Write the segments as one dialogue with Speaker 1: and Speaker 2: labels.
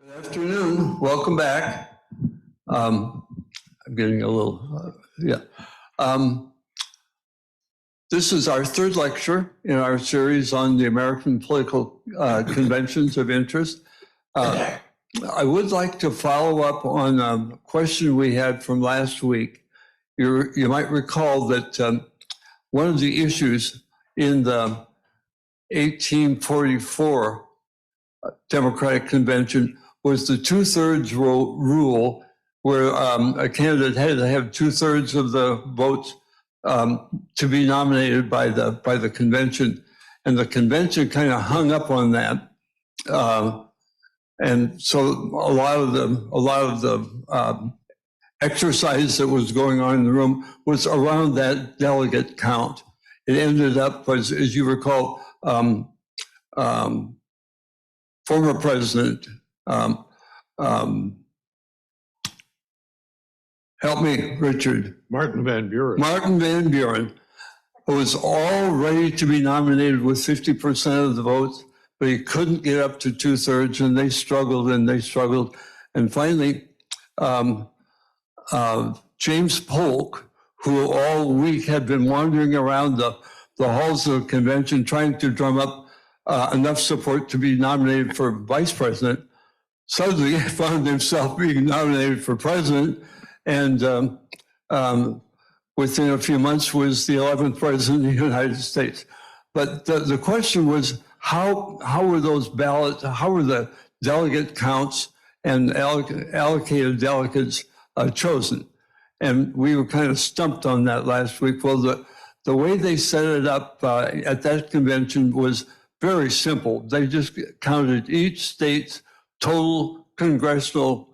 Speaker 1: Good afternoon. Welcome back. I'm getting a little, this is our third lecture in our series on the American political conventions of interest. I would like to follow up on a question we had from last week. You might recall that one of the issues in the 1844 Democratic Convention was the two-thirds rule, where a candidate had to have two-thirds of the votes to be nominated by the convention, and the convention kind of hung up on that, and so a lot of the exercise that was going on in the room was around that delegate count. It ended up, as you recall, former president. Help me, Richard.
Speaker 2: Martin Van Buren.
Speaker 1: Martin Van Buren was all ready to be nominated with 50% of the votes, but he couldn't get up to two-thirds, and they struggled and they struggled. And finally, James Polk, who all week had been wandering around the halls of the convention trying to drum up enough support to be nominated for vice president, suddenly found himself being nominated for president, and within a few months was the 11th president of the United States. But the question was, how were those ballots, how were the delegate counts and allocated delegates chosen? And we were kind of stumped on that last week. Well, the way they set it up at that convention was very simple. They just counted each state's total congressional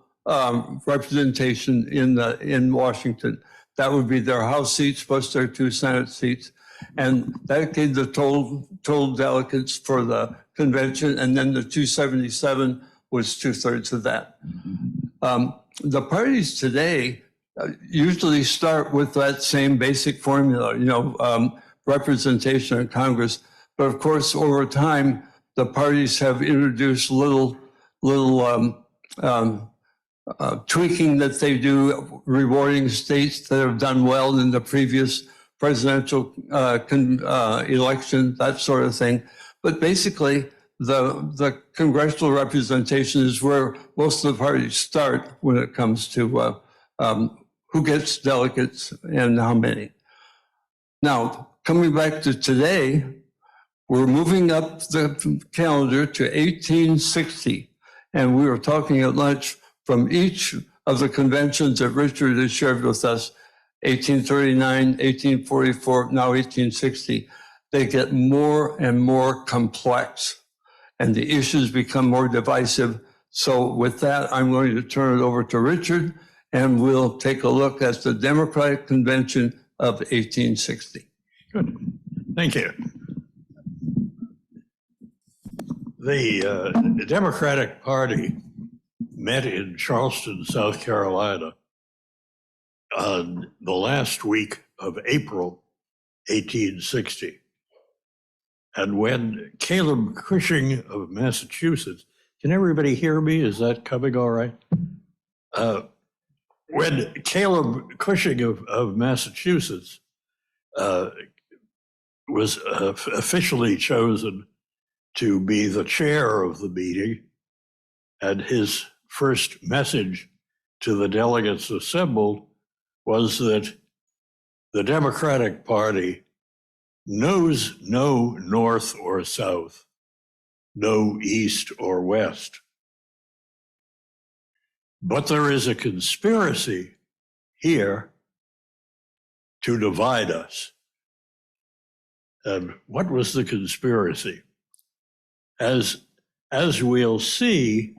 Speaker 1: representation in Washington. That would be their House seats plus their 2 Senate seats. And that gave the total delegates for the convention. And then the 277 was two-thirds of that. The parties today usually start with that same basic formula, representation in Congress. But of course, over time, the parties have introduced little tweaking that they do, rewarding states that have done well in the previous presidential election, that sort of thing. But basically, the congressional representation is where most of the parties start when it comes to who gets delegates and how many. Now, coming back to today, we're moving up the calendar to 1860. And we were talking at lunch from each of the conventions that Richard has shared with us, 1839, 1844, now 1860. They get more and more complex, and the issues become more divisive. So with that, I'm going to turn it over to Richard, and we'll take a look at the Democratic Convention of 1860.
Speaker 2: Good. Thank you. The Democratic Party met in Charleston, South Carolina on the last week of April, 1860. And when Caleb Cushing of Massachusetts, can everybody hear me? Is that coming all right? When Caleb Cushing of Massachusetts was officially chosen to be the chair of the meeting, and his first message to the delegates assembled was that the Democratic Party knows no North or South, no East or West. But there is a conspiracy here to divide us. And what was the conspiracy? As we'll see,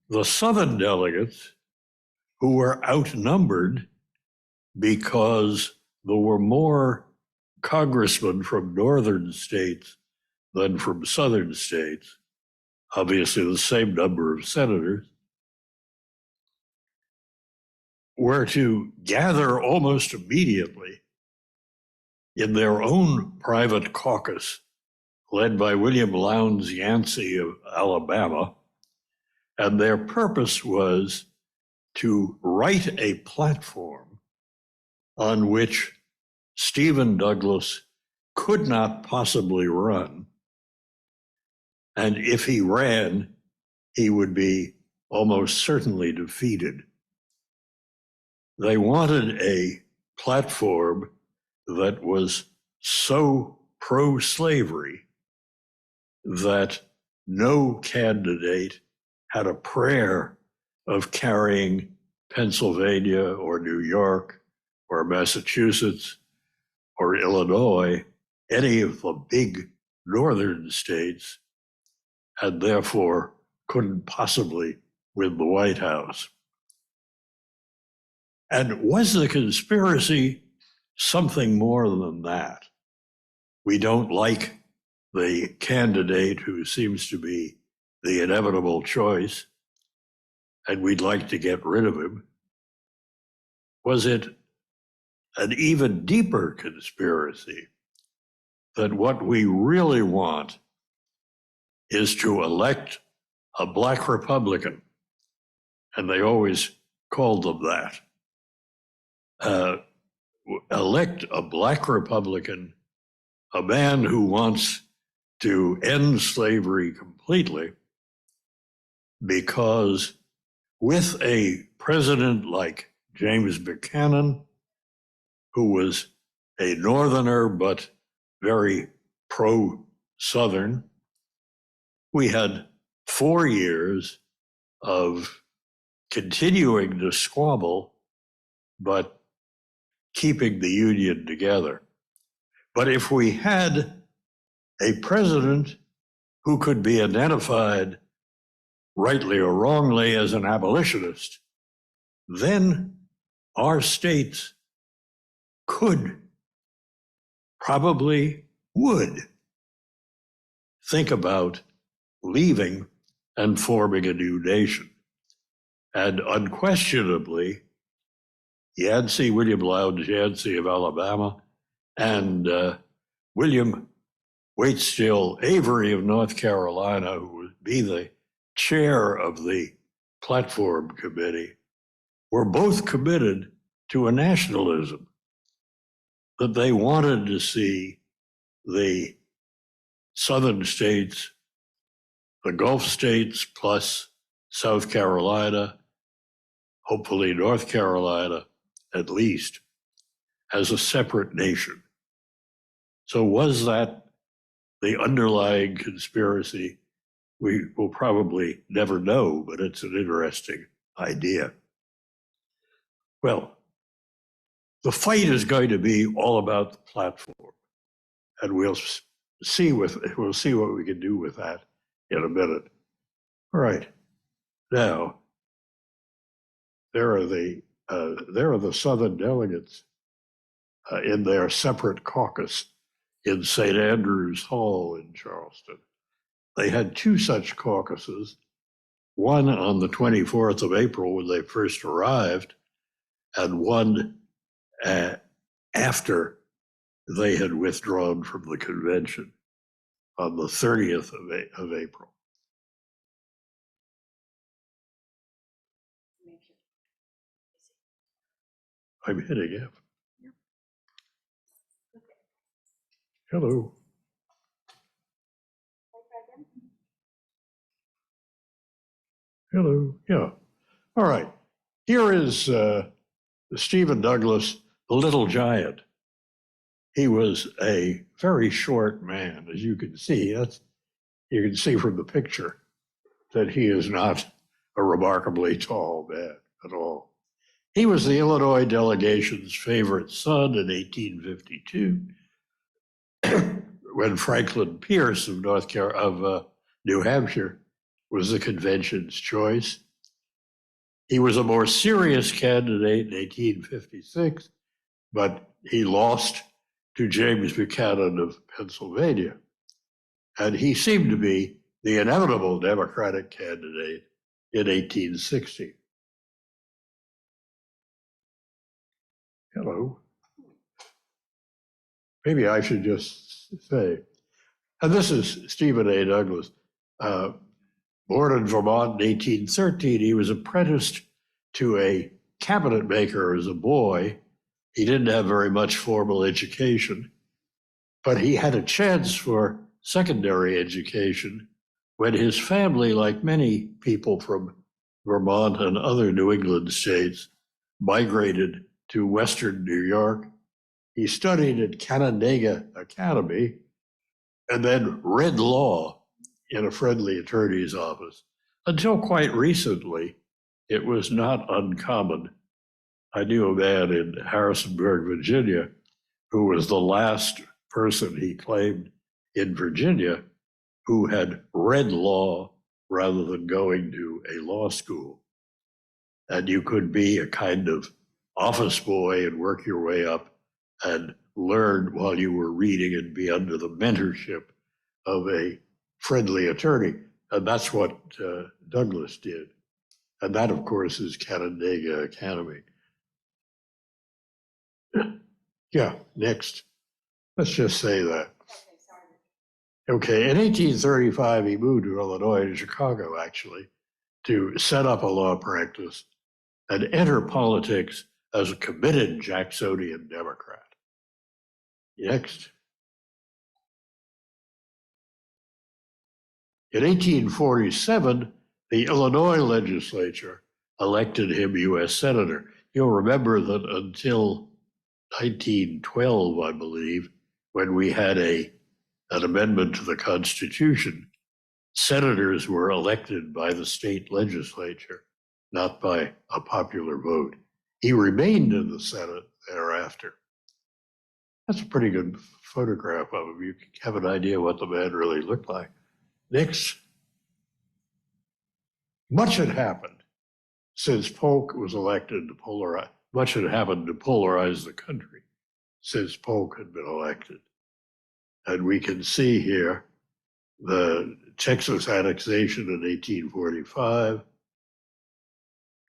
Speaker 2: the Southern delegates, who were outnumbered because there were more congressmen from northern states than from southern states, obviously the same number of senators, were to gather almost immediately in their own private caucus, led by William Lowndes Yancey of Alabama, And their purpose was to write a platform on which Stephen Douglas could not possibly run. And if he ran, he would be almost certainly defeated. They wanted a platform that was so pro-slavery that no candidate had a prayer of carrying Pennsylvania or New York or Massachusetts or Illinois, any of the big northern states, and therefore couldn't possibly win the White House. And was the conspiracy something more than that? We don't like the candidate who seems to be the inevitable choice, and we'd like to get rid of him. Was it an even deeper conspiracy that what we really want is to elect a Black Republican? And they always called them that. Elect a Black Republican, a man who wants to end slavery completely, because with a president like James Buchanan, who was a Northerner but very pro-Southern, we had 4 years of continuing to squabble, but keeping the Union together. But if we had a president who could be identified, rightly or wrongly, as an abolitionist, then our states could, probably would, think about leaving and forming a new nation. And unquestionably, William Lowndes Yancey of Alabama and William Waitstill Avery of North Carolina, who would be the chair of the platform committee, were both committed to a nationalism, that they wanted to see the southern states, the Gulf states plus South Carolina, hopefully North Carolina at least, as a separate nation. So was that the underlying conspiracy? We will probably never know, but it's an interesting idea. Well, the fight is going to be all about the platform, and we'll see what we can do with that in a minute. All right, now there are the Southern delegates in their separate caucus in St. Andrews Hall in Charleston. They had 2 such caucuses, one on the 24th of April when they first arrived, and one after they had withdrawn from the convention on the 30th of April. I'm hitting F. Hello. Hello. Yeah. All right. Here is Stephen Douglas, the little giant. He was a very short man, as you can see. You can see from the picture that he is not a remarkably tall man at all. He was the Illinois delegation's favorite son in 1852, when Franklin Pierce of New Hampshire was the convention's choice. He was a more serious candidate in 1856, but he lost to James Buchanan of Pennsylvania. And he seemed to be the inevitable Democratic candidate in 1860. Hello. Maybe I should just say, and this is Stephen A. Douglas. Born in Vermont in 1813, he was apprenticed to a cabinet maker as a boy. He didn't have very much formal education, but he had a chance for secondary education when his family, like many people from Vermont and other New England states, migrated to Western New York. He studied at Canandaigua Academy and then read law in a friendly attorney's office. Until quite recently, it was not uncommon. I knew a man in Harrisonburg, Virginia, who was the last person he claimed in Virginia who had read law rather than going to a law school. And you could be a kind of office boy and work your way up and learn while you were reading and be under the mentorship of a friendly attorney. And that's what Douglas did. And that, of course, is Canandaigua Academy. Yeah, next. Let's just say that. Okay, in 1835, he moved to Illinois, to Chicago, actually, to set up a law practice and enter politics as a committed Jacksonian Democrat. Next. In 1847, the Illinois legislature elected him U.S. Senator. You'll remember that until 1912, I believe, when we had an amendment to the Constitution, senators were elected by the state legislature, not by a popular vote. He remained in the Senate thereafter. That's a pretty good photograph of him. You can have an idea what the man really looked like. Next. Much had happened since Polk was elected to polarize. Much had happened to polarize the country since Polk had been elected. And we can see here the Texas annexation in 1845,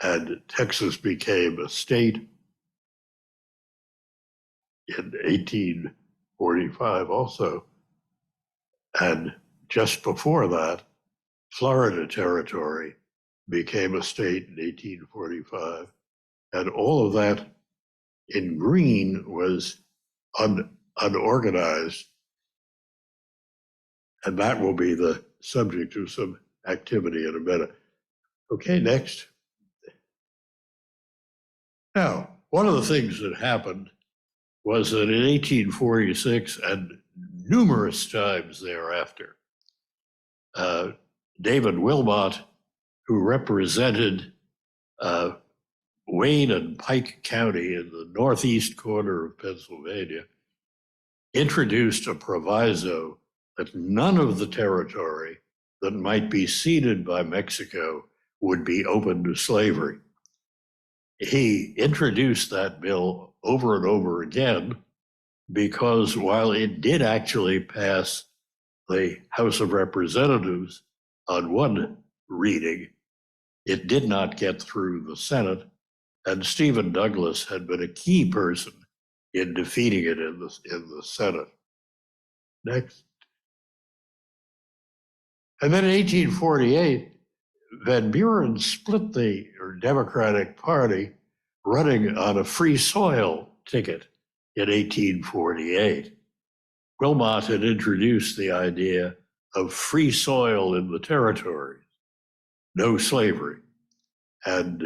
Speaker 2: and Texas became a state in 1845 also. And just before that, Florida Territory became a state in 1845. And all of that in green was unorganized. And that will be the subject of some activity in a minute. Okay, next. Now, one of the things that happened was that in 1846 and numerous times thereafter, David Wilmot, who represented Wayne and Pike County in the northeast corner of Pennsylvania, introduced a proviso that none of the territory that might be ceded by Mexico would be open to slavery. He introduced that bill over and over again because while it did actually pass the House of Representatives on one reading, it did not get through the Senate, and Stephen Douglas had been a key person in defeating it in the Senate. Next. And then in 1848, Van Buren split the Democratic Party, running on a free soil ticket in 1848. Wilmot had introduced the idea of free soil in the territories, no slavery. And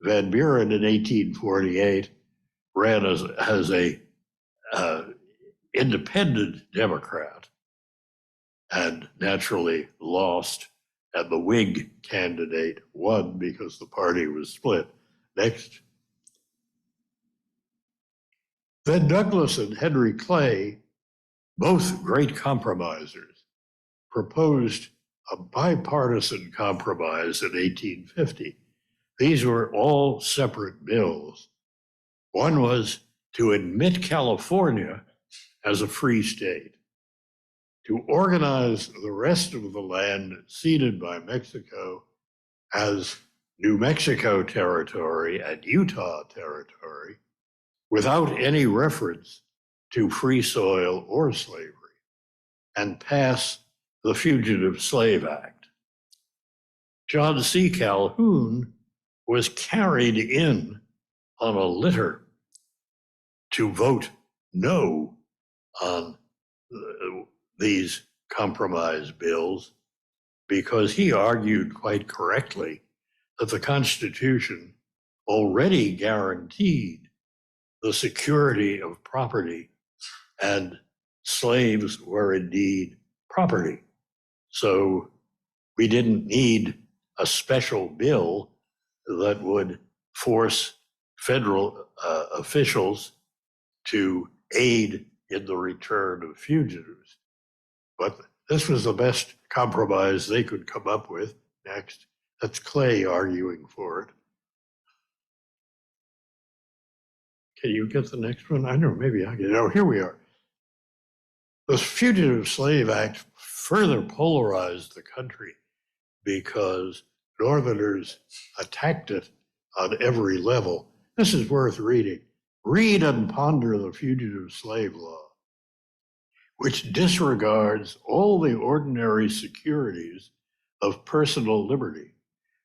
Speaker 2: Van Buren in 1848 ran as a independent Democrat and naturally lost, and the Whig candidate won because the party was split. Next. Then Douglas and Henry Clay, both great compromisers, proposed a bipartisan compromise in 1850. These were all separate bills. One was to admit California as a free state, to organize the rest of the land ceded by Mexico as New Mexico territory and Utah territory, without any reference to free soil or slavery, and pass the Fugitive Slave Act. John C. Calhoun was carried in on a litter to vote no on these compromise bills because he argued quite correctly that the Constitution already guaranteed the security of property, and slaves were indeed property. So we didn't need a special bill that would force federal officials to aid in the return of fugitives. But this was the best compromise they could come up with. Next, that's Clay arguing for it. Can you get the next one? I don't know, maybe I get it. Oh, here we are. The Fugitive Slave Act further polarized the country because Northerners attacked it on every level. This is worth reading. Read and ponder the Fugitive Slave Law, which disregards all the ordinary securities of personal liberty,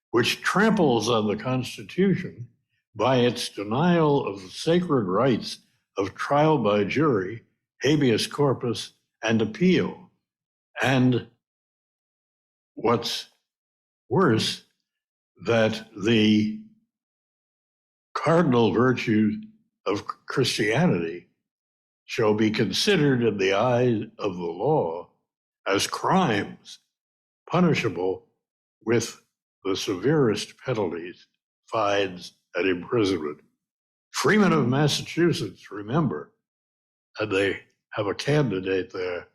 Speaker 2: which tramples on the Constitution by its denial of the sacred rights of trial by jury, habeas corpus, and appeal. And what's worse, that the cardinal virtue of Christianity shall be considered in the eye of the law as crimes punishable with the severest penalties, fines, and imprisonment. Freeman of Massachusetts, remember, and they have a candidate there,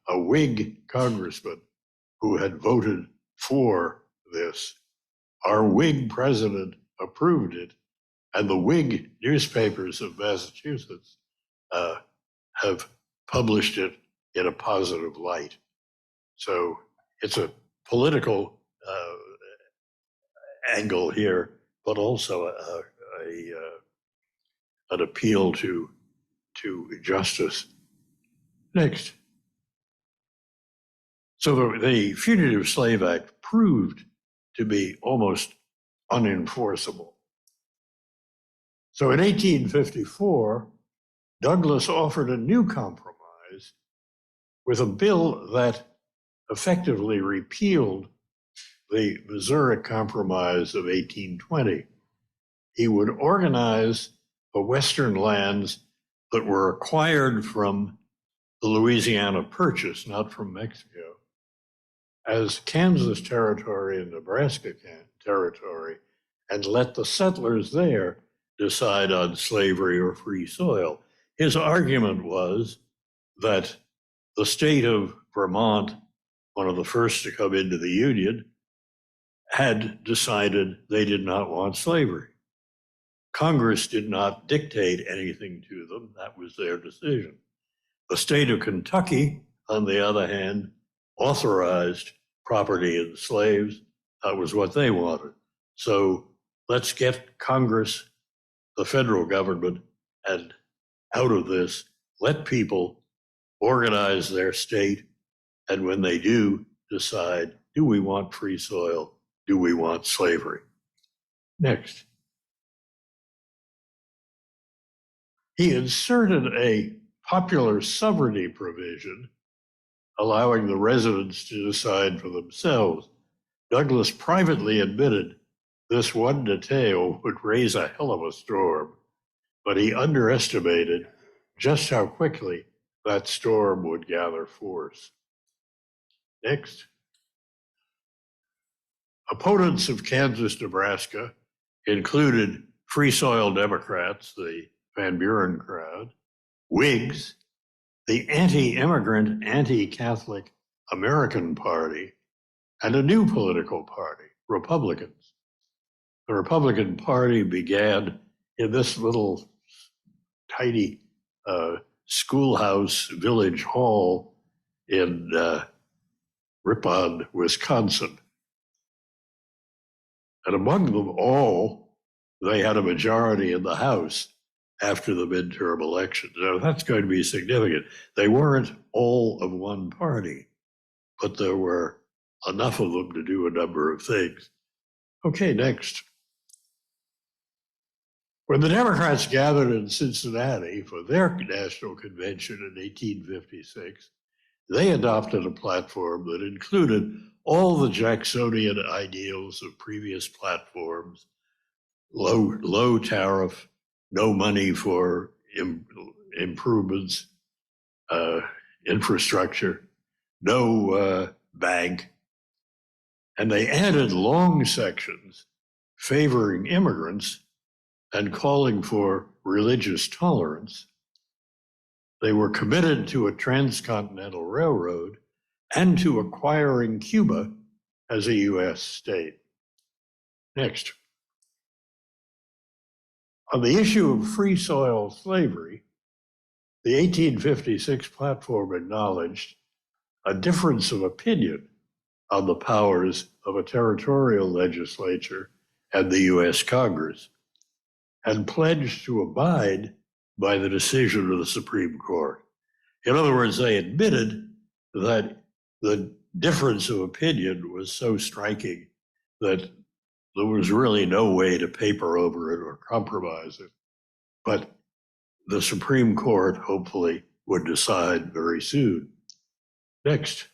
Speaker 2: a Whig congressman who had voted for this. Our Whig president approved it, and the Whig newspapers of Massachusetts have published it in a positive light. So it's a political angle here, but also an appeal to justice. Next. So the Fugitive Slave Act proved to be almost unenforceable. So in 1854, Douglas offered a new compromise with a bill that effectively repealed the Missouri Compromise of 1820. He would organize the Western lands that were acquired from the Louisiana Purchase, not from Mexico, as Kansas territory and Nebraska territory, and let the settlers there decide on slavery or free soil. His argument was that the state of Vermont, one of the first to come into the Union, had decided they did not want slavery. Congress did not dictate anything to them. That was their decision. The state of Kentucky, on the other hand, authorized property in slaves. That was what they wanted. So let's get Congress, the federal government, and out of this, let people organize their state. And when they do, decide, do we want free soil? Do we want slavery? Next. He inserted a popular sovereignty provision, allowing the residents to decide for themselves. Douglas privately admitted this one detail would raise a hell of a storm, but he underestimated just how quickly that storm would gather force. Next. Opponents of Kansas, Nebraska included Free Soil Democrats, the Van Buren crowd, Whigs, the anti-immigrant, anti-Catholic American Party, and a new political party, Republicans. The Republican Party began in this little tiny schoolhouse village hall in Ripon, Wisconsin. And among them all, they had a majority in the House after the midterm election. Now, that's going to be significant. They weren't all of one party, but there were enough of them to do a number of things. Okay, next. When the Democrats gathered in Cincinnati for their national convention in 1856, they adopted a platform that included all the Jacksonian ideals of previous platforms: low tariff, no money for improvements, infrastructure, no bank. And they added long sections favoring immigrants and calling for religious tolerance. They were committed to a transcontinental railroad and to acquiring Cuba as a U.S. state. Next. On the issue of free soil slavery, the 1856 platform acknowledged a difference of opinion on the powers of a territorial legislature and the U.S. Congress, and pledged to abide by the decision of the Supreme Court. In other words, they admitted that the difference of opinion was so striking that there was really no way to paper over it or compromise it. But the Supreme Court hopefully would decide very soon. Next.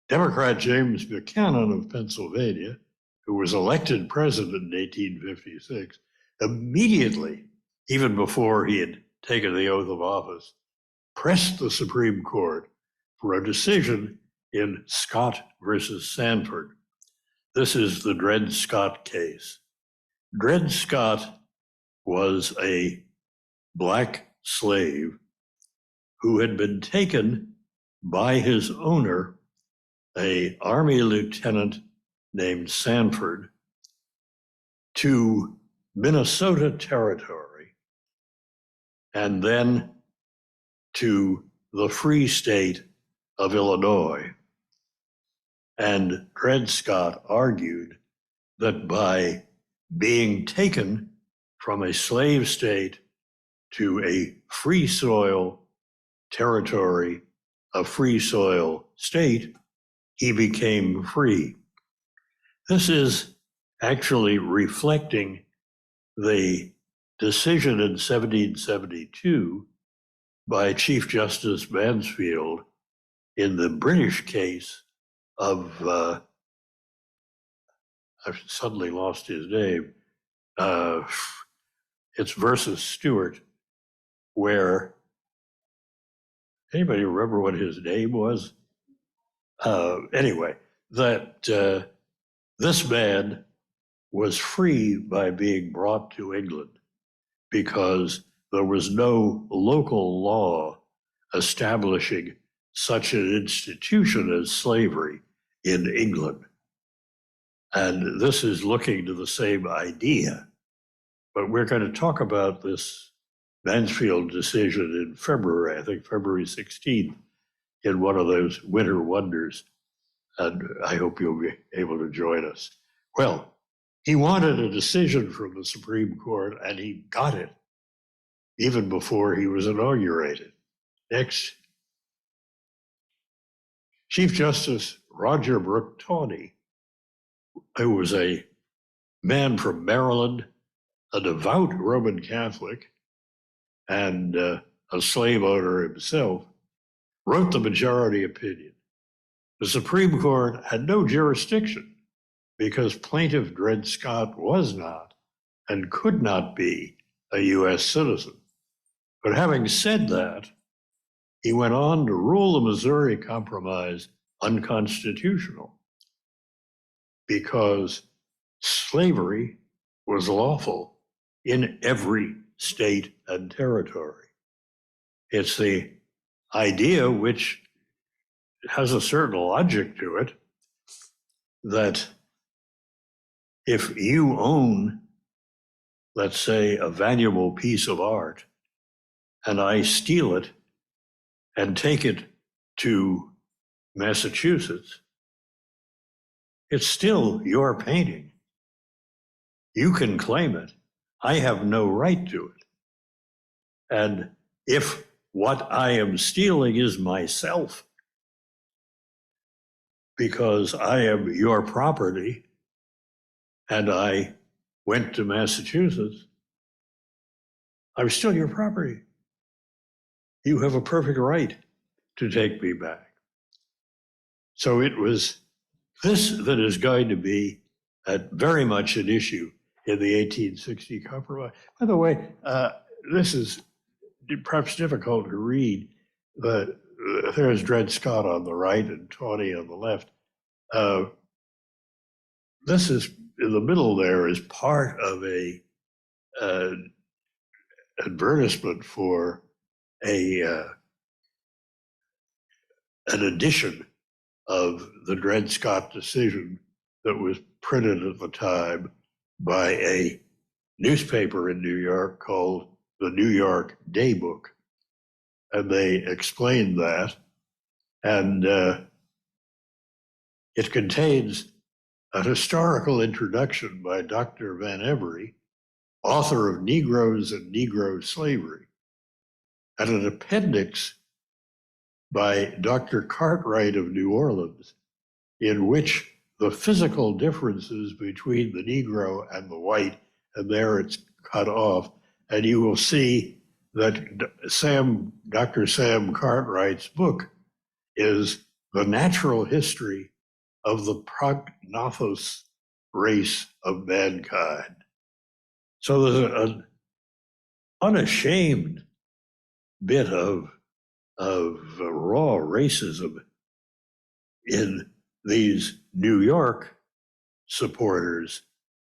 Speaker 2: Democrat James Buchanan of Pennsylvania, who was elected president in 1856, immediately, even before he had taken the oath of office, pressed the Supreme Court for a decision in Scott versus Sanford. This is the Dred Scott case. Dred Scott was a Black slave who had been taken by his owner, an Army lieutenant named Sanford, to Minnesota Territory and then to the Free State of Illinois. And Dred Scott argued that by being taken from a slave state to a free soil territory, a free soil state, he became free. This is actually reflecting the decision in 1772 by Chief Justice Mansfield in the British case of, I've suddenly lost his name, it's versus Stewart, where, anybody remember what his name was? Anyway, that this man was free by being brought to England because there was no local law establishing such an institution as slavery in England. And this is looking to the same idea. But we're going to talk about this Mansfield decision in February, I think February 16th, in one of those winter wonders. And I hope you'll be able to join us. Well, he wanted a decision from the Supreme Court, and he got it even before he was inaugurated. Next. Chief Justice Roger Brooke Tawney, who was a man from Maryland, a devout Roman Catholic, and a slave owner himself, wrote the majority opinion. The Supreme Court had no jurisdiction because plaintiff Dred Scott was not and could not be a U.S. citizen. But having said that, he went on to rule the Missouri Compromise unconstitutional because slavery was lawful in every state and territory. It's the idea, which has a certain logic to it, that if you own, let's say, a valuable piece of art, and I steal it and take it to Massachusetts, it's still your painting. You can claim it. I have no right to it. And if what I am stealing is myself, because I am your property and I went to Massachusetts, I'm still your property. You have a perfect right to take me back. So it was this that is going to be very much an issue in the 1860 Compromise. By the way, this is perhaps difficult to read, but there's Dred Scott on the right and Tawney on the left. This is in the middle there is part of a advertisement for an edition of the Dred Scott decision that was printed at the time by a newspaper in New York called the New York Daybook. And they explained that. And it contains a historical introduction by Dr. Van Every, author of Negroes and Negro Slavery, and an appendix by Dr. Cartwright of New Orleans, in which the physical differences between the Negro and the white, and there it's cut off, and you will see that Dr. Sam Cartwright's book is the natural history of the prognathos race of mankind. So there's an unashamed bit of raw racism in these New York supporters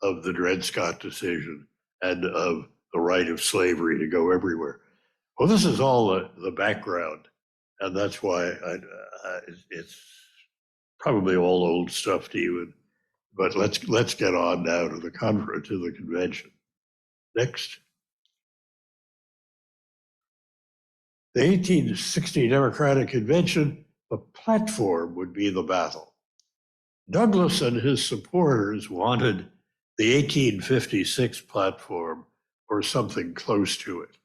Speaker 2: of the Dred Scott decision and of the right of slavery to go everywhere. Well, this is all the background, and that's why it's probably all old stuff to you. But let's get on now to the convention. Next. The 1860 Democratic Convention, the platform would be the battle. Douglas and his supporters wanted the 1856 platform or something close to it.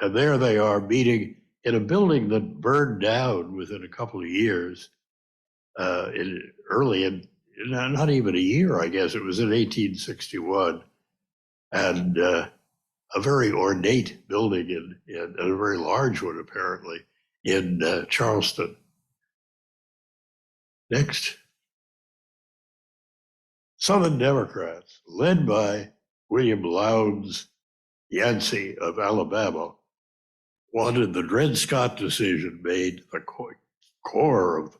Speaker 2: And there they are meeting in a building that burned down within a couple of years, not even a year, I guess. It was in 1861. And a very ornate building and a very large one, apparently, in Charleston. Next. Southern Democrats, led by William Lowndes Yancey of Alabama, wanted the Dred Scott decision made the core of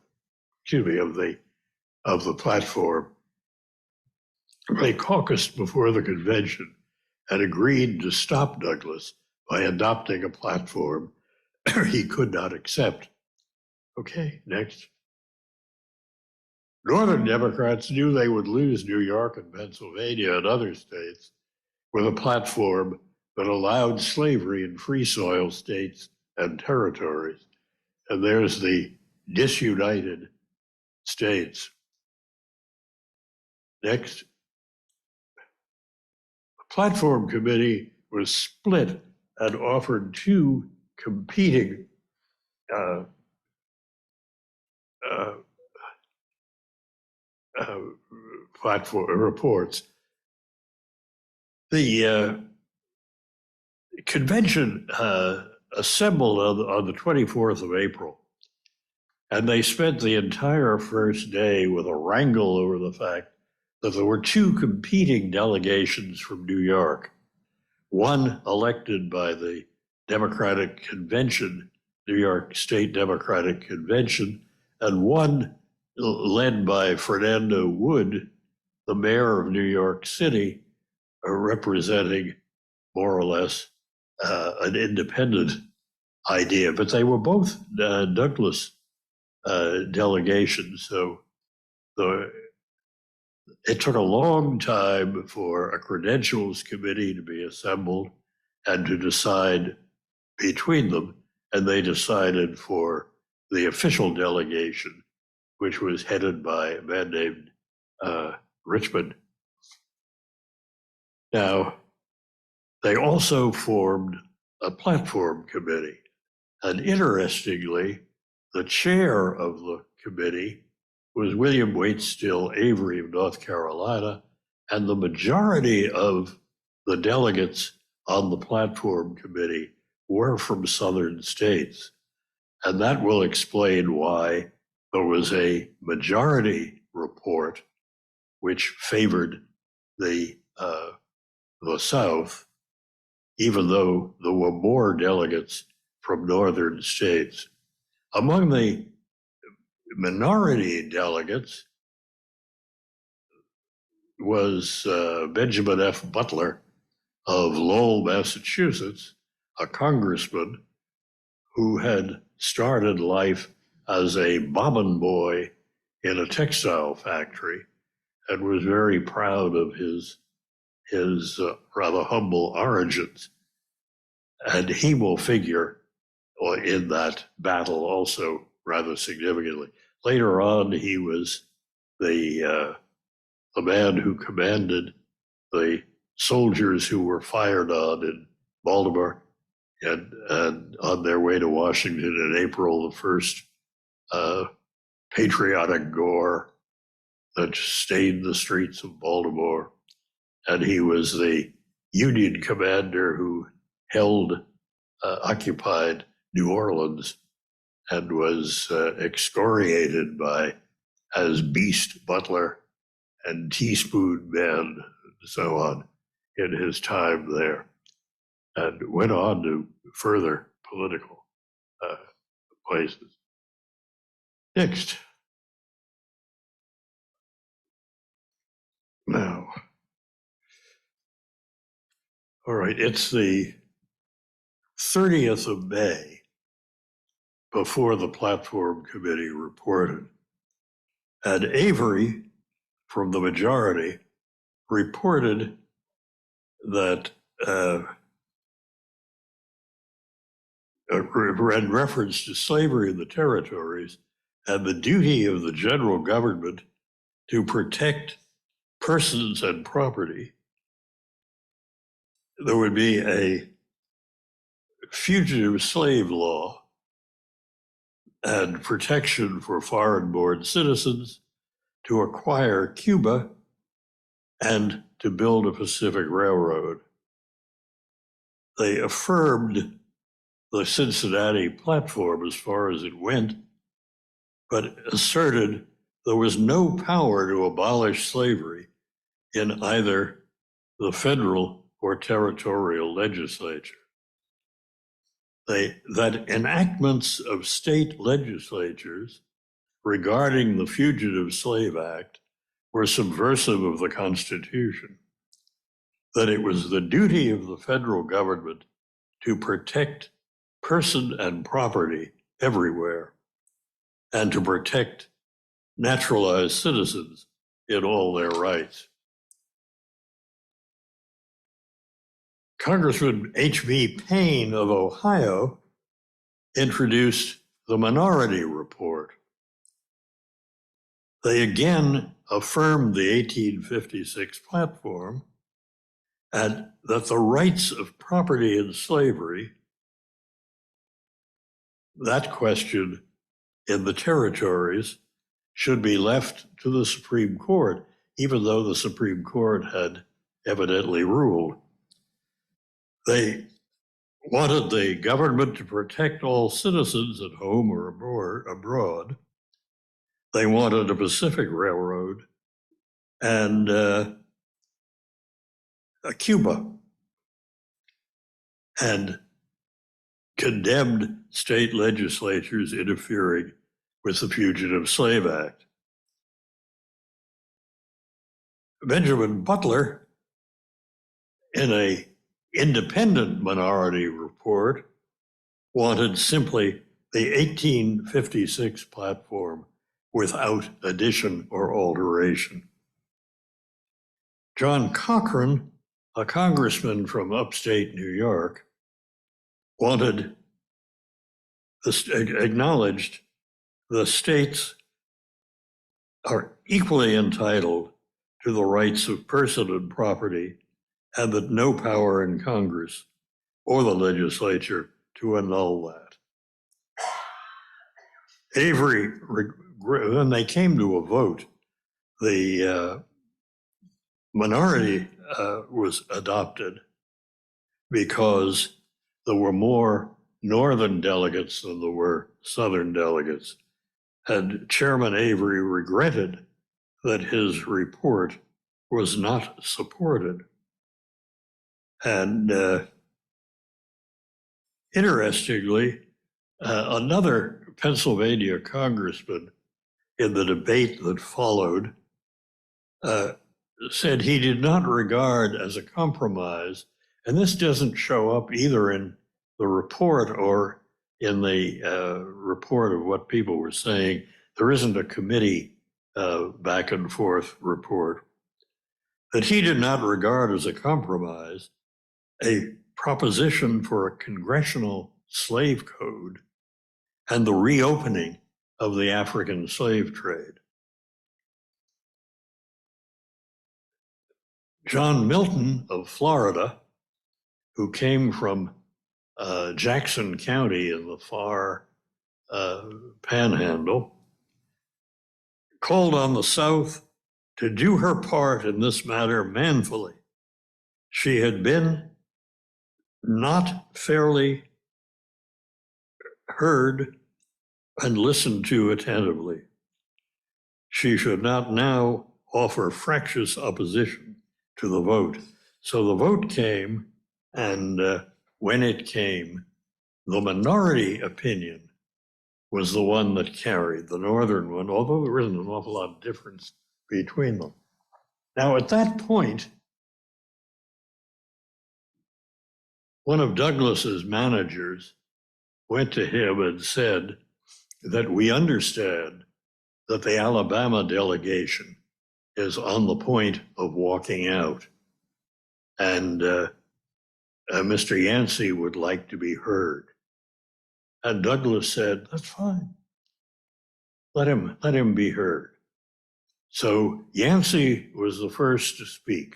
Speaker 2: the platform. They caucused before the convention and agreed to stop Douglas by adopting a platform he could not accept. Okay, next. Northern Democrats knew they would lose New York and Pennsylvania and other states with a platform that allowed slavery in free soil states and territories. And there's the disunited states. Next. The platform committee was split and offered two competing platform reports. The convention assembled on the 24th of April, and they spent the entire first day with a wrangle over the fact that there were two competing delegations from New York, one elected by the Democratic Convention, New York State Democratic Convention, and one led by Fernando Wood, the mayor of New York City, representing more or less an independent idea. But they were both Douglas delegations. So it took a long time for a credentials committee to be assembled and to decide between them. And they decided for the official delegation, which was headed by a man named Richmond. Now, they also formed a platform committee. And interestingly, the chair of the committee was William Waitstill Avery of North Carolina, and the majority of the delegates on the platform committee were from southern states. And that will explain why there was a majority report which favored the South, even though there were more delegates from northern states. Among the minority delegates was Benjamin F. Butler of Lowell, Massachusetts, a congressman who had started life as a bobbin boy in a textile factory and was very proud of his rather humble origins. And he will figure in that battle also rather significantly. Later on, he was the man who commanded the soldiers who were fired on in Baltimore and on their way to Washington in April, the first patriotic gore that stained the streets of Baltimore. And he was the Union commander who occupied New Orleans and was excoriated as Beast Butler and Teaspoon Man and so on in his time there, and went on to further political places. Next. Now, all right, it's the 30th of May before the platform committee reported. And Avery, from the majority, reported that in reference to slavery in the territories and the duty of the general government to protect persons and property, there would be a fugitive slave law and protection for foreign-born citizens to acquire Cuba and to build a Pacific Railroad. They affirmed the Cincinnati platform as far as it went, but asserted there was no power to abolish slavery in either the federal or territorial legislature. That enactments of state legislatures regarding the Fugitive Slave Act were subversive of the Constitution, that it was the duty of the federal government to protect person and property everywhere, and to protect naturalized citizens in all their rights. Congressman H.B. Payne of Ohio introduced the Minority Report. They again affirmed the 1856 platform and that the rights of property in slavery, that question in the territories, should be left to the Supreme Court, even though the Supreme Court had evidently ruled. They wanted the government to protect all citizens at home or abroad. They wanted a Pacific Railroad and a Cuba, and condemned state legislatures interfering with the Fugitive Slave Act. Benjamin Butler, in an independent minority report, wanted simply the 1856 platform without addition or alteration. John Cochran, a congressman from upstate New York, acknowledged the states are equally entitled to the rights of person and property, and that no power in Congress or the legislature to annul that. Avery, when they came to a vote, the minority was adopted because there were more northern delegates than there were southern delegates. And Chairman Avery regretted that his report was not supported. And interestingly, another Pennsylvania congressman in the debate that followed said he did not regard as a compromise, and this doesn't show up either in the report or in the report of what people were saying. There isn't a committee back and forth report. That he did not regard as a compromise a proposition for a congressional slave code and the reopening of the African slave trade. John Milton of Florida, who came from Jackson County in the far panhandle, called on the South to do her part in this matter manfully. She had been not fairly heard and listened to attentively. She should not now offer fractious opposition to the vote. So the vote came, and when it came, the minority opinion was the one that carried, the northern one, although there isn't an awful lot of difference between them. Now, at that point, one of Douglas's managers went to him and said that we understand that the Alabama delegation is on the point of walking out, and Mr. Yancey would like to be heard. And Douglas said, that's fine. Let him be heard. So Yancey was the first to speak.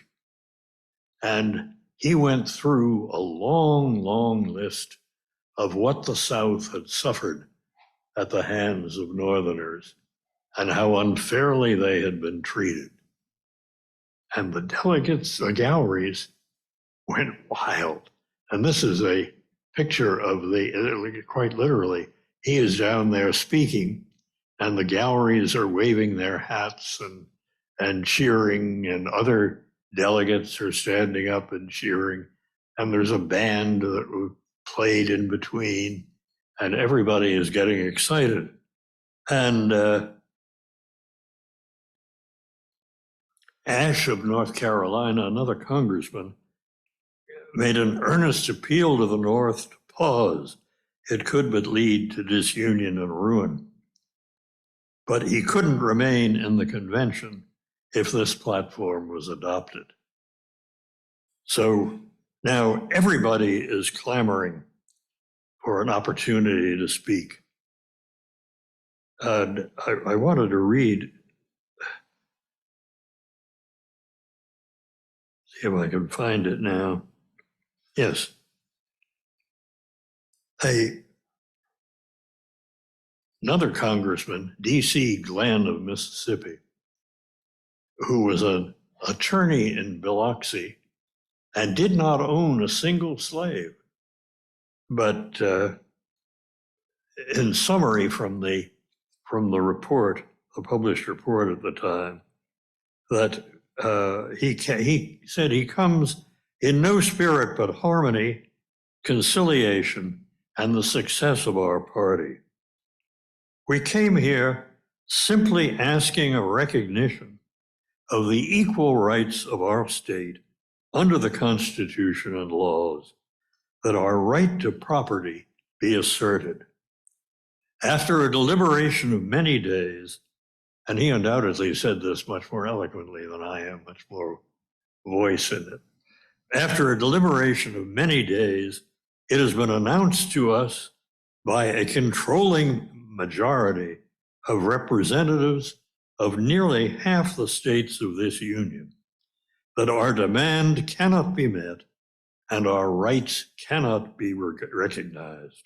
Speaker 2: And he went through a long, long list of what the South had suffered at the hands of Northerners and how unfairly they had been treated. And the delegates, the galleries, went wild. And this is a picture of quite literally, he is down there speaking, and the galleries are waving their hats and cheering, and other delegates are standing up and cheering, and there's a band that played in between, and everybody is getting excited. And Ashe of North Carolina, another congressman, made an earnest appeal to the North to pause. It could but lead to disunion and ruin. But he couldn't remain in the convention if this platform was adopted. So now everybody is clamoring for an opportunity to speak. And I wanted to read, see if I can find it now. Yes. Another congressman, D.C. Glenn of Mississippi, who was an attorney in Biloxi and did not own a single slave. But in summary from the report, the published report at the time, that he said he comes in no spirit but harmony, conciliation, and the success of our party. We came here simply asking a recognition of the equal rights of our state under the Constitution and laws, that our right to property be asserted. After a deliberation of many days, and he undoubtedly said this much more eloquently than I am, much more voice in it. After a deliberation of many days, it has been announced to us by a controlling majority of representatives of nearly half the states of this union that our demand cannot be met and our rights cannot be recognized.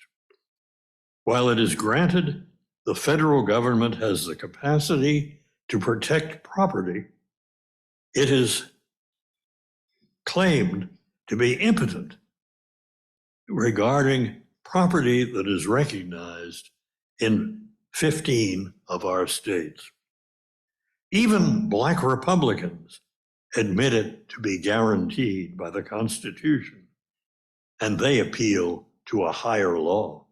Speaker 2: While it is granted the federal government has the capacity to protect property, it is claimed to be impotent regarding property that is recognized in 15 of our states. Even Black Republicans admit it to be guaranteed by the Constitution, and they appeal to a higher law.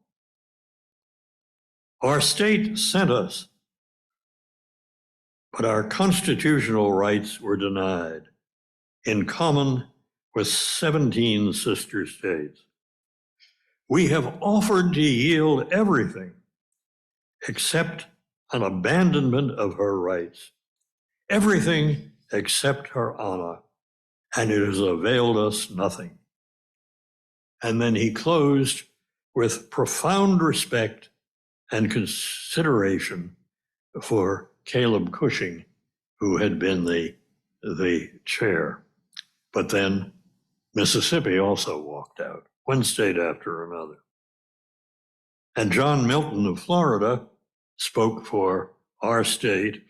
Speaker 2: Our state sent us, but our constitutional rights were denied, in common with 17 sister states. We have offered to yield everything except an abandonment of her rights, everything except her honor, and it has availed us nothing. And then he closed with profound respect and consideration for Caleb Cushing, who had been the chair. But then Mississippi also walked out, one state after another. And John Milton of Florida spoke for our state.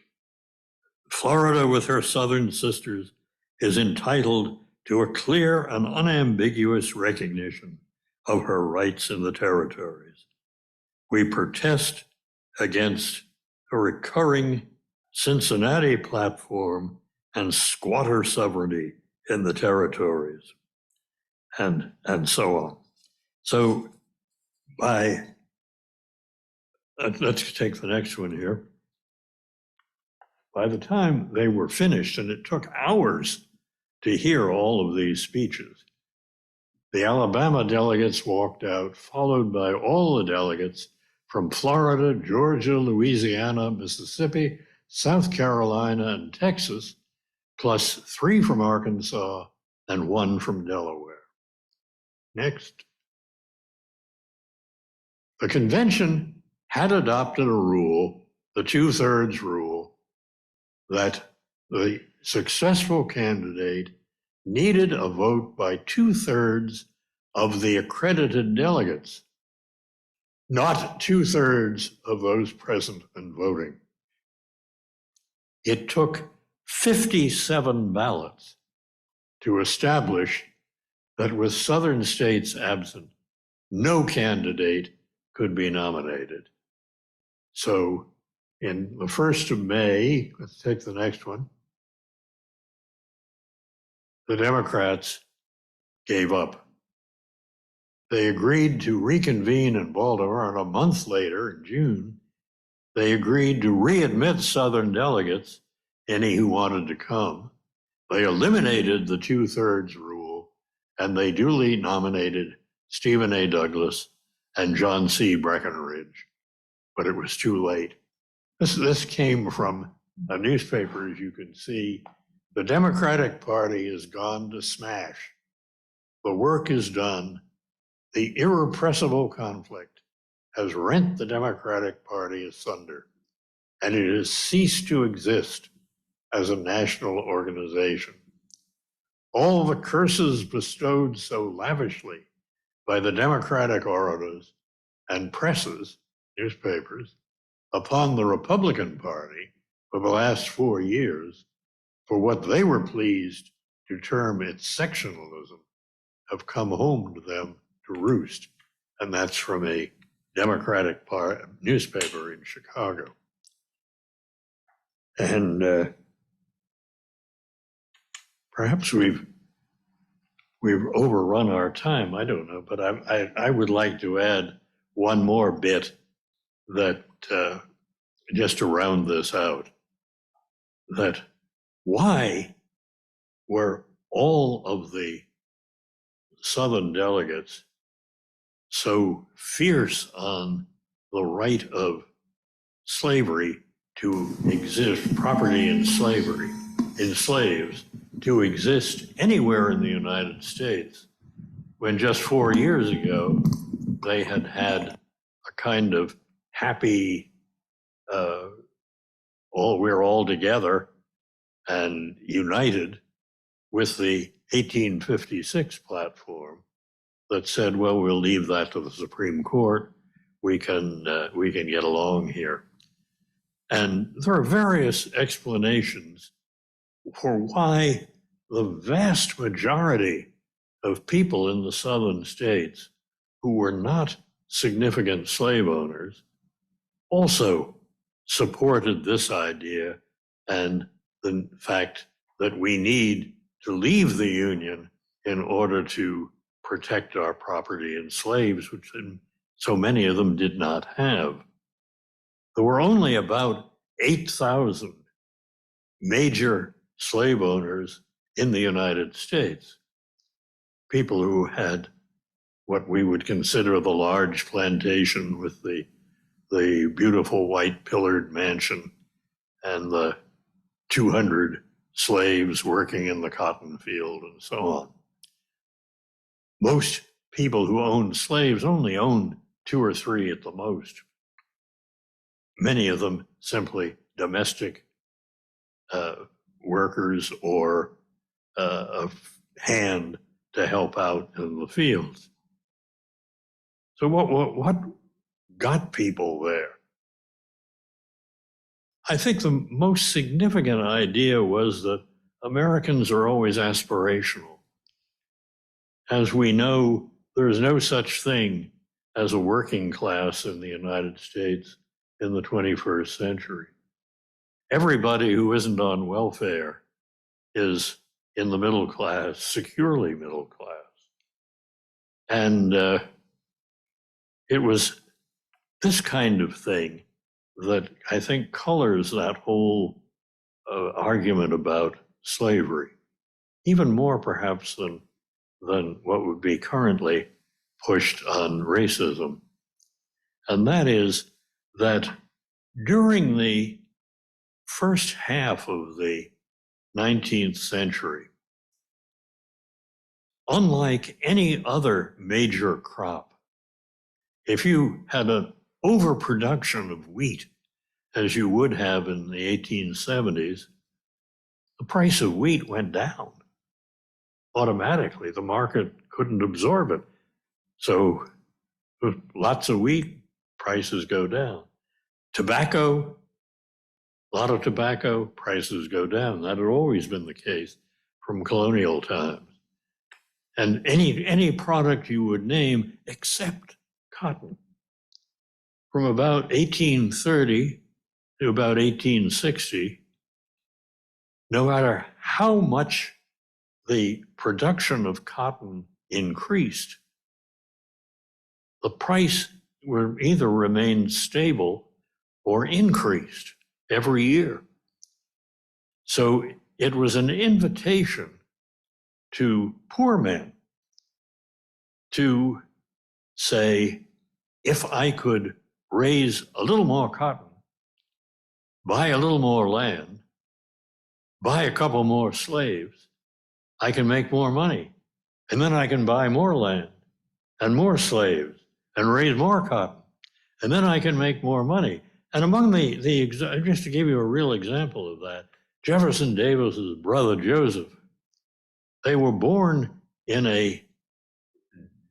Speaker 2: Florida, with her southern sisters, is entitled to a clear and unambiguous recognition of her rights in the territories. We protest against a recurring Cincinnati platform and squatter sovereignty in the territories, and so on. So let's take the next one here. By the time they were finished, and it took hours to hear all of these speeches, the Alabama delegates walked out, followed by all the delegates from Florida, Georgia, Louisiana, Mississippi, South Carolina, and Texas, plus 3 from Arkansas and 1 from Delaware. Next. The convention had adopted a rule, the 2/3 rule, that the successful candidate needed a vote by 2/3 of the accredited delegates, not 2/3 of those present and voting. It took 57 ballots to establish that with southern states absent, no candidate could be nominated. So in the 1st of May, let's take the next one, the Democrats gave up. They agreed to reconvene in Baltimore, and a month later, in June, they agreed to readmit Southern delegates, any who wanted to come. They eliminated the 2/3 rule, and they duly nominated Stephen A. Douglas and John C. Breckinridge, but it was too late. This came from a newspaper, as you can see. The Democratic Party has gone to smash. The work is done. The irrepressible conflict has rent the Democratic Party asunder, and it has ceased to exist as a national organization. All the curses bestowed so lavishly by the Democratic orators and presses, newspapers, upon the Republican Party for the last 4 years, for what they were pleased to term its sectionalism, have come home to them to roost. And that's from a Democratic newspaper in Chicago. And perhaps we've overrun our time, I don't know, but I would like to add one more bit that just to round this out, that why were all of the Southern delegates so fierce on the right of slavery to exist, property in slavery, in slaves, to exist anywhere in the United States, when just 4 years ago they had had a kind of happy, we're all together and united with the 1856 platform that said, well, we'll leave that to the Supreme Court. we can get along here. And there are various explanations for why the vast majority of people in the southern states who were not significant slave owners also supported this idea and the fact that we need to leave the Union in order to protect our property and slaves, which so many of them did not have. There were only about 8,000 major slave owners in the United States, people who had what we would consider the large plantation with the beautiful white pillared mansion and the 200 slaves working in the cotton field and so on. Most people who owned slaves only owned 2 or 3 at the most. Many of them simply domestic workers or a hand to help out in the fields. So what got people there? I think the most significant idea was that Americans are always aspirational. As we know, there is no such thing as a working class in the United States in the 21st century. Everybody who isn't on welfare is in the middle class, securely middle class. And it was this kind of thing that I think colors that whole argument about slavery, even more perhaps than what would be currently pushed on racism. And that is that during the first half of the 19th century, unlike any other major crop, if you had an overproduction of wheat, as you would have in the 1870s, the price of wheat went down automatically. The market couldn't absorb it. So lots of wheat, prices go down. Tobacco, a lot of tobacco, prices go down. That had always been the case from colonial times. And any product you would name except cotton. From about 1830 to about 1860, no matter how much the production of cotton increased, the price would either remain stable or increased every year. So it was an invitation to poor men to say, if I could raise a little more cotton, buy a little more land, buy a couple more slaves, I can make more money. And then I can buy more land and more slaves and raise more cotton. And then I can make more money. And among just to give you a real example of that, Jefferson Davis's brother Joseph, they were born in a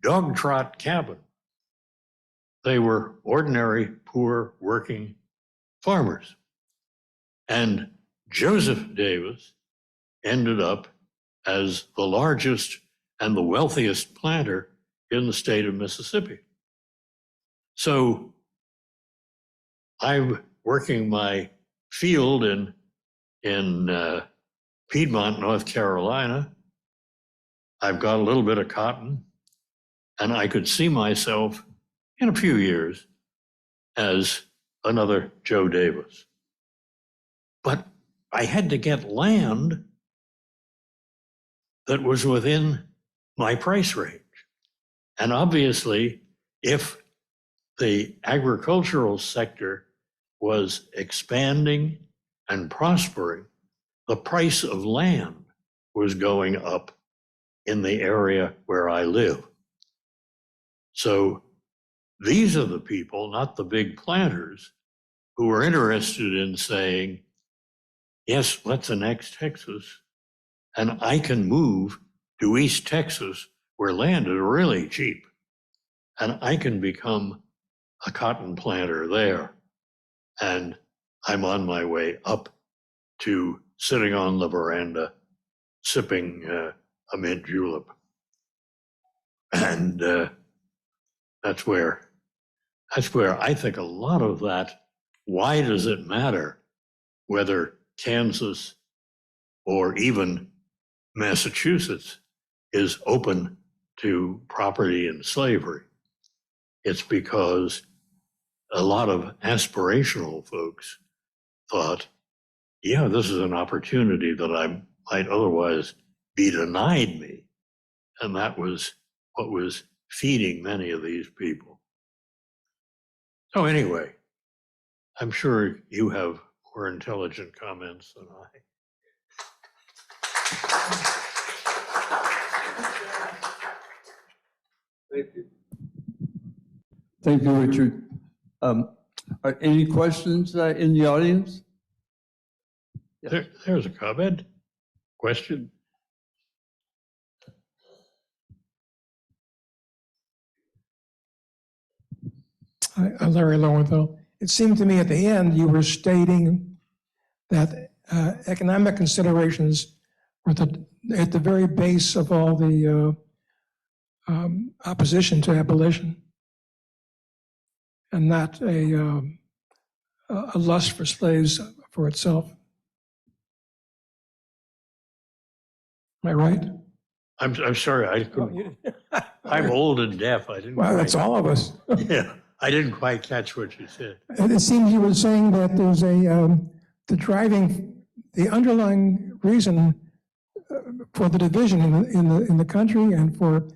Speaker 2: dog trot cabin. They were ordinary, poor, working farmers. And Joseph Davis ended up as the largest and the wealthiest planter in the state of Mississippi. So I'm working my field in Piedmont, North Carolina. I've got a little bit of cotton, and I could see myself in a few years as another Joe Davis. But I had to get land that was within my price range. And obviously, if the agricultural sector was expanding and prospering, the price of land was going up in the area where I live. So these are the people, not the big planters, who are interested in saying, yes, let's annex Texas, and I can move to East Texas where land is really cheap, and I can become a cotton planter there, and I'm on my way up to sitting on the veranda sipping a mint julep. And that's where I think a lot of that, why does it matter whether Kansas or even Massachusetts is open to property and slavery? It's because a lot of aspirational folks thought, yeah, this is an opportunity that I might otherwise be denied me. And that was what was feeding many of these people. So anyway, I'm sure you have more intelligent comments than I.
Speaker 1: Thank you. Thank you, Richard. Are any questions in the audience? Yes.
Speaker 2: There's a comment, question.
Speaker 3: Larry Lowenthal. It seemed to me at the end you were stating that economic considerations were at the very base of all the opposition to abolition, and not a lust for slaves for itself. Am I right?
Speaker 2: I'm sorry, I couldn't. I'm old and deaf. I didn't.
Speaker 3: Well, that's all of us.
Speaker 2: Yeah, I didn't quite catch what you said.
Speaker 3: And it seems you were saying that there's the underlying reason for the division in the country and for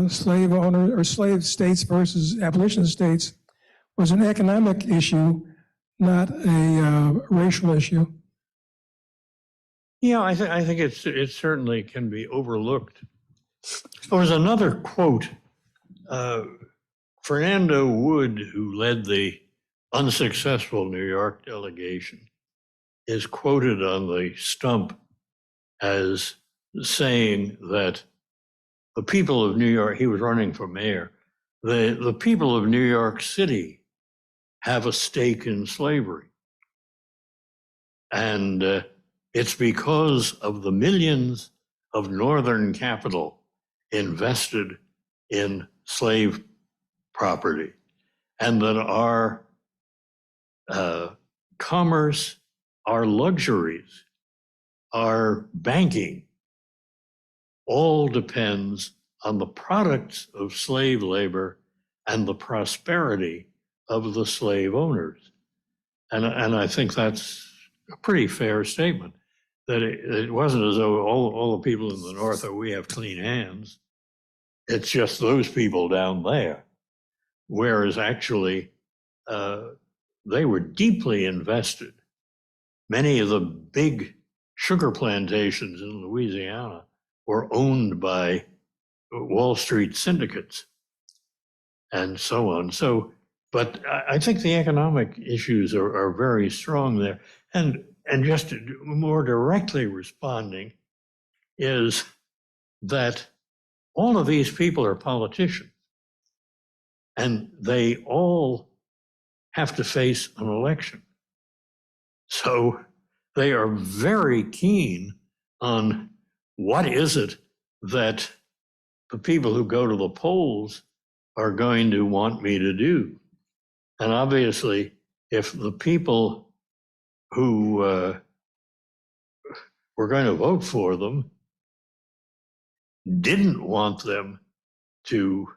Speaker 3: slave owner or slave states versus abolition states was an economic issue, not a racial issue.
Speaker 2: Yeah, I think it certainly can be overlooked. There was another quote. Fernando Wood, who led the unsuccessful New York delegation, is quoted on the stump as saying that the people of New York, he was running for mayor, the people of New York City have a stake in slavery. And it's because of the millions of Northern capital invested in slave property, and that our commerce, our luxuries, our banking, all depends on the products of slave labor and the prosperity of the slave owners. And I think that's a pretty fair statement, that it wasn't as though all the people in the North are, we have clean hands. It's just those people down there. Whereas actually, they were deeply invested. Many of the big sugar plantations in Louisiana were owned by Wall Street syndicates and so on. So, but I think the economic issues are very strong there. And just more directly responding is that all of these people are politicians, and they all have to face an election. So they are very keen on what is it that the people who go to the polls are going to want me to do. And obviously, if the people who were going to vote for them didn't want them to,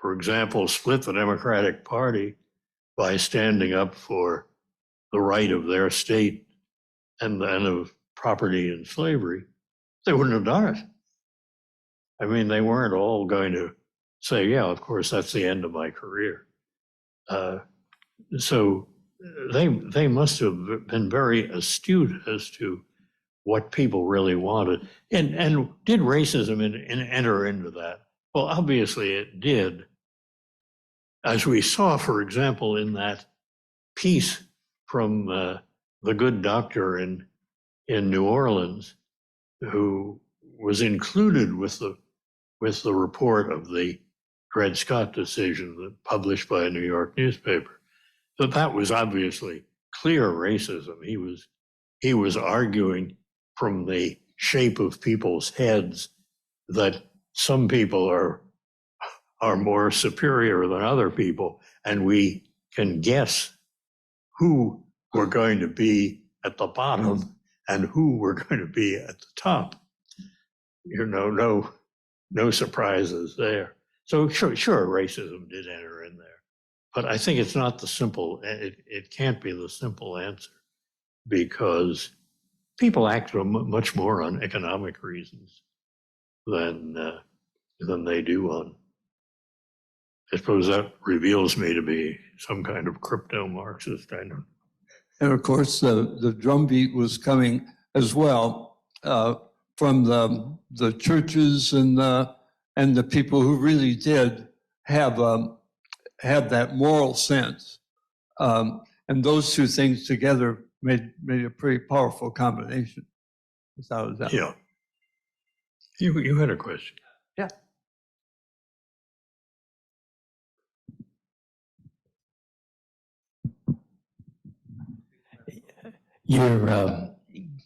Speaker 2: for example, split the Democratic Party by standing up for the right of their state and of property and slavery, they wouldn't have done it. I mean, they weren't all going to say, yeah, of course, that's the end of my career. So they must have been very astute as to what people really wanted. And did racism enter into that? Well, obviously it did. As we saw, for example, in that piece from the good doctor in New Orleans, who was included with the report of the Dred Scott decision that published by a New York newspaper. So that was obviously clear racism. He was arguing from the shape of people's heads that some people are more superior than other people, and we can guess who we're going to be at the bottom and who we're going to be at the top. You know, no surprises there. So sure, racism did enter in there, but I think it's not the simple. It can't be the simple answer, because people act much more on economic reasons than they do on. I suppose that reveals me to be some kind of crypto-Marxist. I don't.
Speaker 1: And of course, the drumbeat was coming as well from the churches and the people who really did have that moral sense, and those two things together made a pretty powerful combination. Without a doubt.
Speaker 2: Yeah. You had a question.
Speaker 1: Yeah.
Speaker 4: Your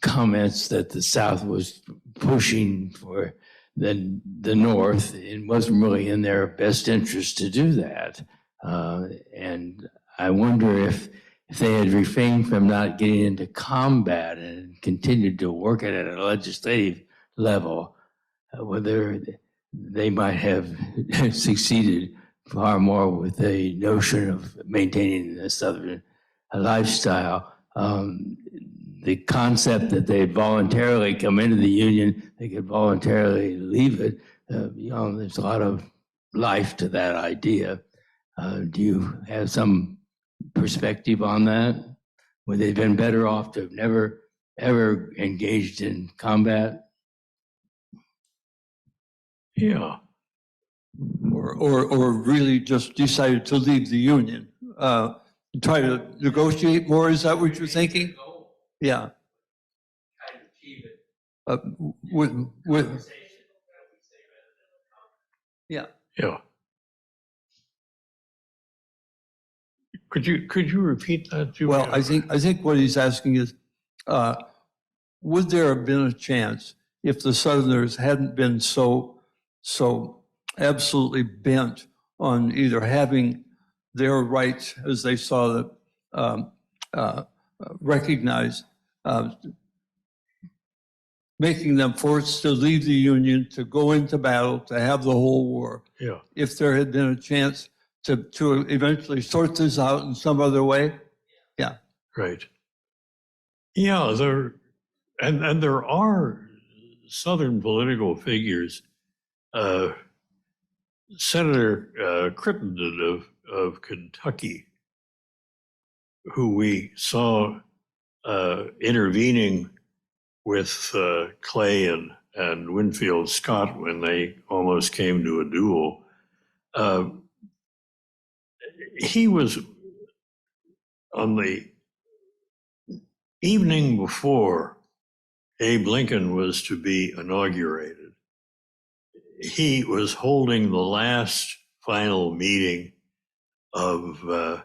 Speaker 4: comments that the South was pushing for the North, it wasn't really in their best interest to do that. And I wonder if they had refrained from not getting into combat and continued to work it at a legislative level, whether they might have succeeded far more with the notion of maintaining the Southern lifestyle. The concept that they voluntarily come into the Union, they could voluntarily leave it, there's a lot of life to that idea. Do you have some perspective on that? Would they have been better off to have never, ever engaged in combat?
Speaker 2: Yeah.
Speaker 1: Or really just decided to leave the Union, try to negotiate more. Is that what you're thinking? Yeah. With yeah.
Speaker 2: Yeah. Could you repeat that? Julia?
Speaker 1: Well, I think what he's asking is, would there have been a chance if the Southerners hadn't been so absolutely bent on either having their rights as they saw that recognized, making them forced to leave the Union, to go into battle, to have the whole war.
Speaker 2: Yeah.
Speaker 1: If there had been a chance to eventually sort this out in some other way. Yeah.
Speaker 2: Right. Yeah, there are Southern political figures. Senator Crittenden of Kentucky, who we saw intervening with Clay and Winfield Scott when they almost came to a duel. He was on the evening before Abe Lincoln was to be inaugurated. He was holding the last final meeting of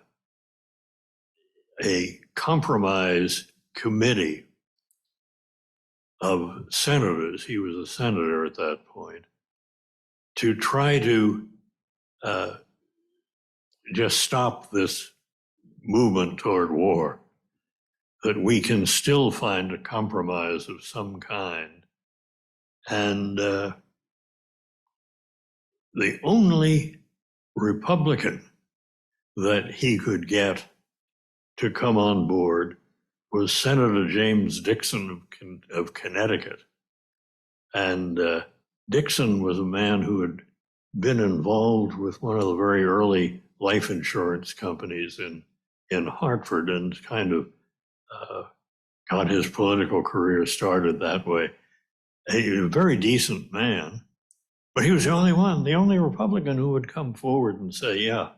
Speaker 2: a compromise committee of senators. He was a senator at that point, to try to just stop this movement toward war, that we can still find a compromise of some kind. And the only Republican that he could get to come on board was Senator James Dixon of Connecticut. And Dixon was a man who had been involved with one of the very early life insurance companies in Hartford, and kind of got his political career started that way. He was a very decent man, but he was the only Republican who would come forward and say, yeah,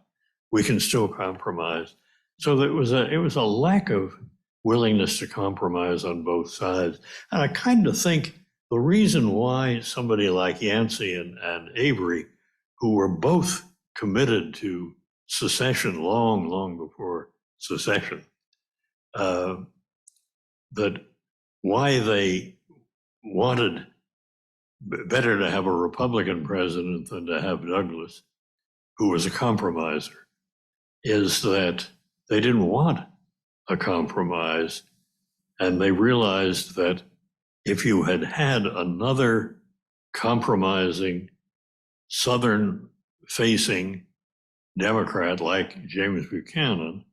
Speaker 2: we can still compromise. So it was a lack of willingness to compromise on both sides. And I kind of think the reason why somebody like Yancey and Avery, who were both committed to secession long, long before secession. That why they wanted better to have a Republican president than to have Douglas, who was a compromiser, is that they didn't want a compromise. And they realized that if you had had another compromising, Southern facing Democrat like James Buchanan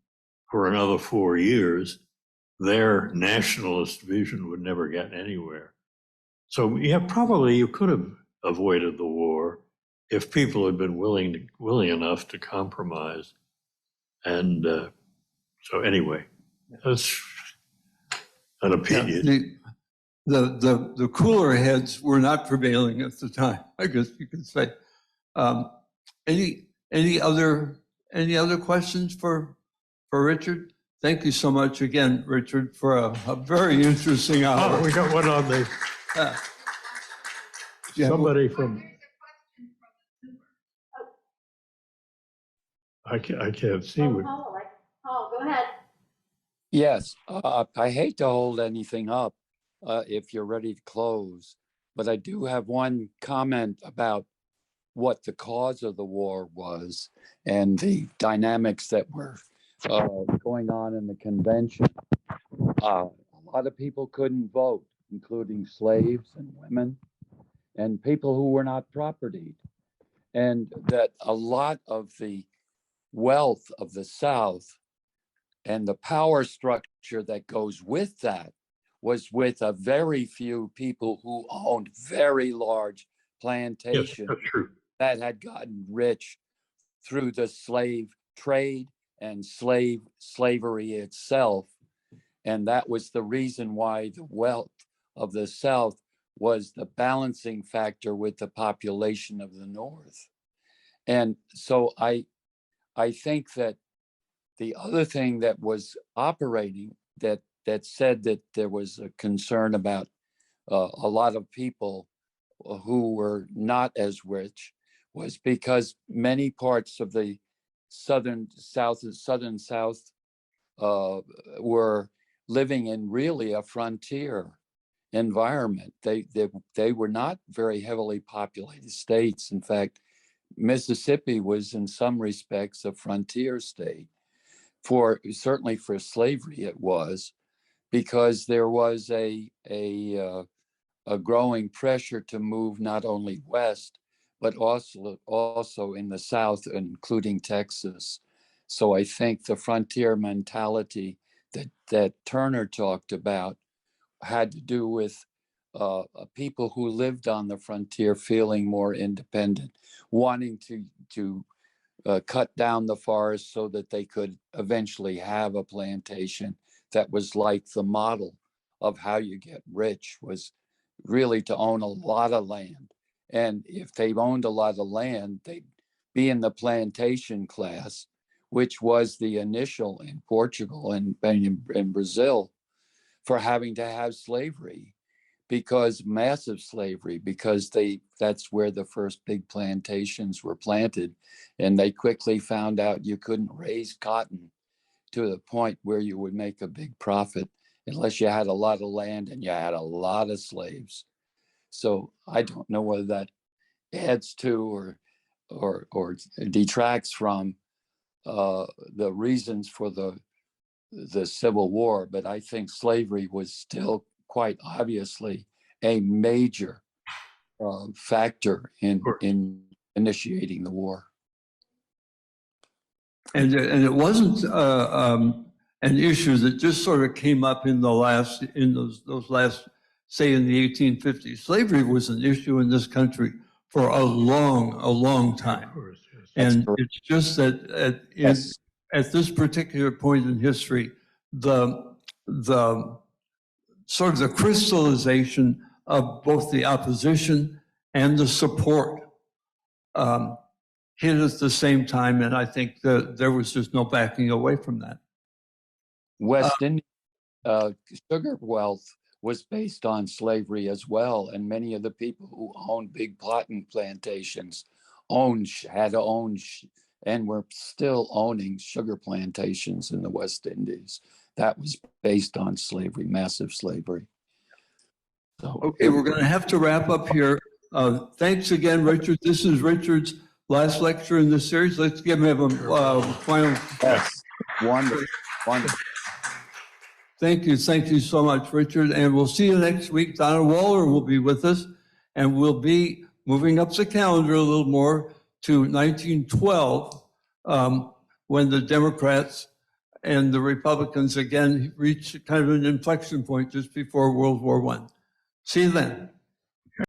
Speaker 2: for another 4 years, their nationalist vision would never get anywhere. So yeah, probably you could have avoided the war if people had been willing enough to compromise. And so anyway, that's an opinion.
Speaker 1: The cooler heads were not prevailing at the time, I guess you could say. Any other questions for Richard? Thank you so much again, Richard, for a very interesting hour.
Speaker 2: Oh, we got one on the, somebody from, I can't see.
Speaker 5: Paul, go ahead.
Speaker 6: Yes, I hate to hold anything up if you're ready to close, but I do have one comment about what the cause of the war was and the dynamics that were going on in the convention. A lot of people couldn't vote, including slaves and women and people who were not propertied. And that a lot of the wealth of the South and the power structure that goes with that was with a very few people who owned very large plantations.
Speaker 2: Yes, that's true.
Speaker 6: That had gotten rich through the slave trade and slavery itself. And that was the reason why the wealth of the South was the balancing factor with the population of the North. And so I think that the other thing that was operating that said that there was a concern about a lot of people who were not as rich was because many parts of the southern South were living in really a frontier environment. They were not very heavily populated states. In fact, Mississippi was in some respects a frontier state. Certainly for slavery it was, because there was a growing pressure to move not only west, but also in the South, including Texas. So I think the frontier mentality that Turner talked about had to do with people who lived on the frontier feeling more independent, wanting to cut down the forest so that they could eventually have a plantation that was like the model of how you get rich, was really to own a lot of land. And if they owned a lot of land, they'd be in the plantation class, which was the initial in Portugal and in Brazil for having to have slavery, because massive slavery, because that's where the first big plantations were planted. And they quickly found out you couldn't raise cotton to the point where you would make a big profit unless you had a lot of land and you had a lot of slaves. So I don't know whether that adds to or detracts from the reasons for the Civil War, but I think slavery was still quite obviously a major factor in initiating the war.
Speaker 1: And it wasn't an issue that just sort of came up in those last, say in the 1850s. Slavery was an issue in this country for a long time.
Speaker 2: Of course, yes.
Speaker 1: And it's just that at this particular point in history, the sort of the crystallization of both the opposition and the support hit at the same time, and I think that there was just no backing away from that.
Speaker 6: West Indian sugar wealth was based on slavery as well, and many of the people who owned big cotton plantations had owned and were still owning sugar plantations in the West Indies. That was based on slavery, massive slavery. So,
Speaker 1: Okay, we're going to have to wrap up here. Thanks again, Richard. This is Richard's last lecture in this series. Let's give him a final.
Speaker 6: yes, wonderful, wonderful.
Speaker 1: Thank you so much, Richard. And we'll see you next week. Donna Waller will be with us, and we'll be moving up the calendar a little more to 1912, when the Democrats and the Republicans again reached kind of an inflection point just before World War I. See you then.